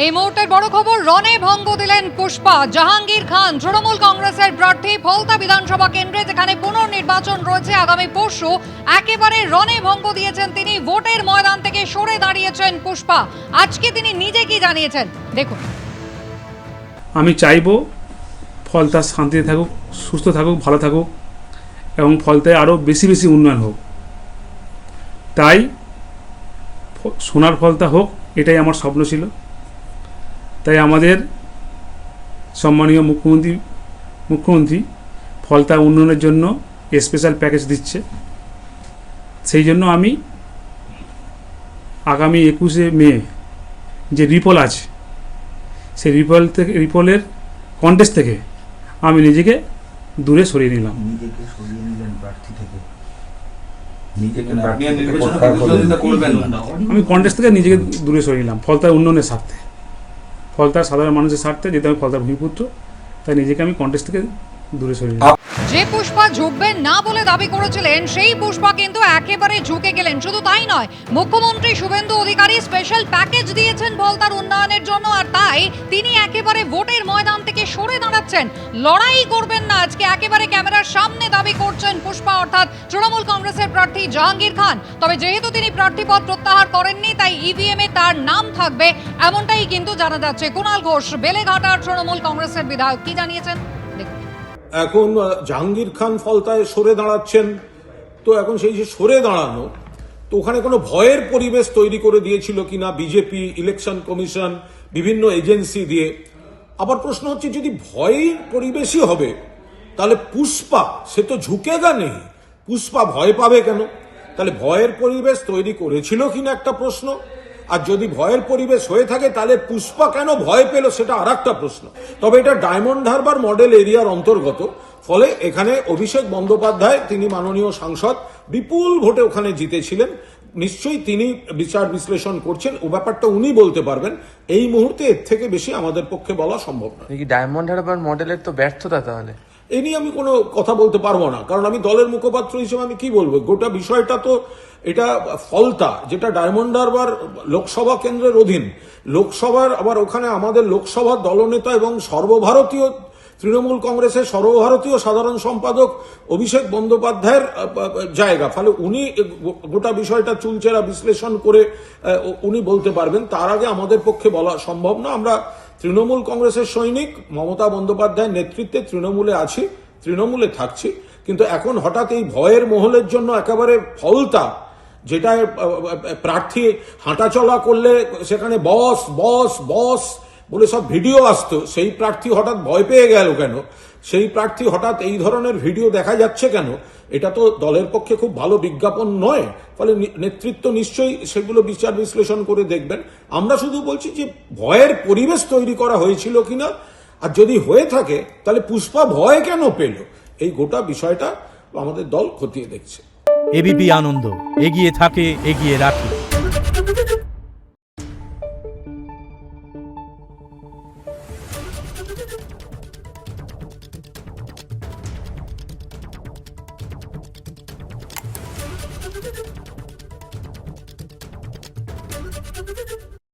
এই মুহূর্তের বড় খবর, রণে ভঙ্গ দিলেন পুষ্পা। জাহাঙ্গীর খান তৃণমূল কংগ্রেসের প্রার্থী ফলতা বিধানসভা কেন্দ্রে, যেখানে পুনর্নির্বাচন রয়েছে আগামী পরশু, একেবারে রণে ভঙ্গ দিয়েছেন তিনি। ভোটের ময়দান থেকে সরে দাঁড়িয়েছেন পুষ্পা। আজকে তিনি নিজে কি জানিয়েছেন দেখুন। আমি চাইবো ফলতা শান্তিতে থাকুক, সুস্থ থাকুক, ভালো থাকুক এবং ফলতায় আরও বেশি বেশি উন্নয়ন হোক। তাই সোনার ফলতা হোক, এটাই আমার স্বপ্ন ছিল। তাই আমাদের সম্মানীয় মুখ্যমন্ত্রী ফলতা উন্নয়নের জন্য স্পেশাল প্যাকেজ দিচ্ছে। সেই জন্য আমি আগামী 21শে মে যে রিপোল আছে, সেই রিপোলের কন্টেস্ট থেকে আমি নিজেকে দূরে সরিয়ে নিলাম। আমি কন্টেস্ট থেকে নিজেকে দূরে সরিয়ে নিলাম ফলতার উন্নয়নের স্বার্থে, ফলতার সাধারণ মানুষের স্বার্থে। যেহেতু আমি ফলতার ভূমিপুত্র, তাই নিজেকে আমি কন্টেস্ট থেকে দূরে সরিয়ে নিলাম। যে পুষ্পা ঝুঁকবেন না বলে দাবি করেছিলেন, সেই পুষ্পা কিন্তু একেবারে ঝুঁকে গেলেন। শুধু তাই নয়, মুখ্যমন্ত্রী শুভেন্দু অধিকারী স্পেশাল প্যাকেজ দিয়েছেন ফলতার উন্নয়নের জন্য, আর তাই তিনি একেবারে ভোটের ময়দান থেকে সরে দাঁড়াচ্ছেন। লড়াই করবেন না আজকে, একেবারে ক্যামেরার সামনে দাবি করছেন পুষ্পা, অর্থাৎ তৃণমূল কংগ্রেসের প্রার্থী জাহাঙ্গীর খান। তবে যেহেতু তিনি প্রার্থীপদ প্রত্যাহার করেননি, তাই ইভিএম এ তার নাম থাকবে, এমনটাই কিন্তু জানা যাচ্ছে। কুণাল ঘোষ, বেলেঘাটার তৃণমূল কংগ্রেসের বিধায়ক, কি জানিয়েছেন দেখুন। এখন জাহাঙ্গীর খান ফলতায় সরে দাঁড়াচ্ছেন, তো এখন সেই যে সরে দাঁড়ানো, তো ওখানে কোনো ভয়ের পরিবেশ তৈরি করে দিয়েছিল কিনা বিজেপি, ইলেকশন কমিশন, বিভিন্ন এজেন্সি দিয়ে। আবার প্রশ্ন হচ্ছে, যদি ভয়ের পরিবেশই হবে, তাহলে পুষ্পা সে তো ঝুঁকেগা নেই, পুষ্পা ভয় পাবে কেন? তাহলে ভয়ের পরিবেশ তৈরি করেছিল কিনা একটা প্রশ্ন। আর যদি ভয়ের পরিবেশ হয়ে থাকে, তাহলে পুষ্পা কেন ভয় পেল, সেটা আর একটা প্রশ্ন। তবে এটা ডায়মন্ড হারবার মডেল এরিয়ার অন্তর্গত, ফলে এখানে অভিষেক বন্দ্যোপাধ্যায়, তিনি মাননীয় সাংসদ, বিপুল ভোটে ওখানে জিতেছিলেন। নিশ্চয়ই তিনি বিচার বিশ্লেষণ করছেন, ও ব্যাপারটা উনি বলতে পারবেন। এই মুহূর্তে এর থেকে বেশি আমাদের পক্ষে বলা সম্ভব নয়। ডায়মন্ড হারবার মডেলের তো ব্যর্থতা, তাহলে এ নিয়ে আমি কোনো কথা বলতে পারবো না, কারণ আমি দলের মুখপাত্র হিসেবে আমি কি বলবো। গোটা বিষয়টা তো এটা ফলতা, যেটা ডায়মন্ড হারবার লোকসভা কেন্দ্রের অধীন, লোকসভার, আবার ওখানে আমাদের লোকসভার দলনেতা এবং সর্বভারতীয় তৃণমূল কংগ্রেসের সর্বভারতীয় সাধারণ সম্পাদক অভিষেক বন্দ্যোপাধ্যায়ের জায়গা। ফলে উনি গোটা বিষয়টা চুলচেরা বিশ্লেষণ করে উনি বলতে পারবেন। তার আগে আমাদের পক্ষে বলা সম্ভব না। আমরা তৃণমূল কংগ্রেসের সৈনিক, মমতা বন্দ্যোপাধ্যায়ের নেতৃত্বে তৃণমূলে আছি, তৃণমূলে থাকছি। কিন্তু এখন হঠাৎ এই ভয়ের মহলের জন্য একেবারে ফলতা, যেটা প্রার্থী হাঁটাচলা করলে সেখানে বস বস বস বলে সব ভিডিও আসতো, সেই প্রার্থী হঠাৎ ভয় পেয়ে গেল কেন? সেই প্রার্থী হঠাৎ এই ধরনের ভিডিও দেখা যাচ্ছে কেন? এটা তো দলের পক্ষে খুব ভালো বিজ্ঞাপন নয়। ফলে নেতৃত্ব নিশ্চয়ই সেগুলো বিচার বিশ্লেষণ করে দেখবেন। আমরা শুধু বলছি যে ভয়ের পরিবেশ তৈরি করা হয়েছিল কিনা, আর যদি হয়ে থাকে তাহলে পুষ্পা ভয় কেন পেল, এই গোটা বিষয়টা আমাদের দল খতিয়ে দেখছে। এবিপি আনন্দ, এগিয়ে থাকে, এগিয়ে রাখে।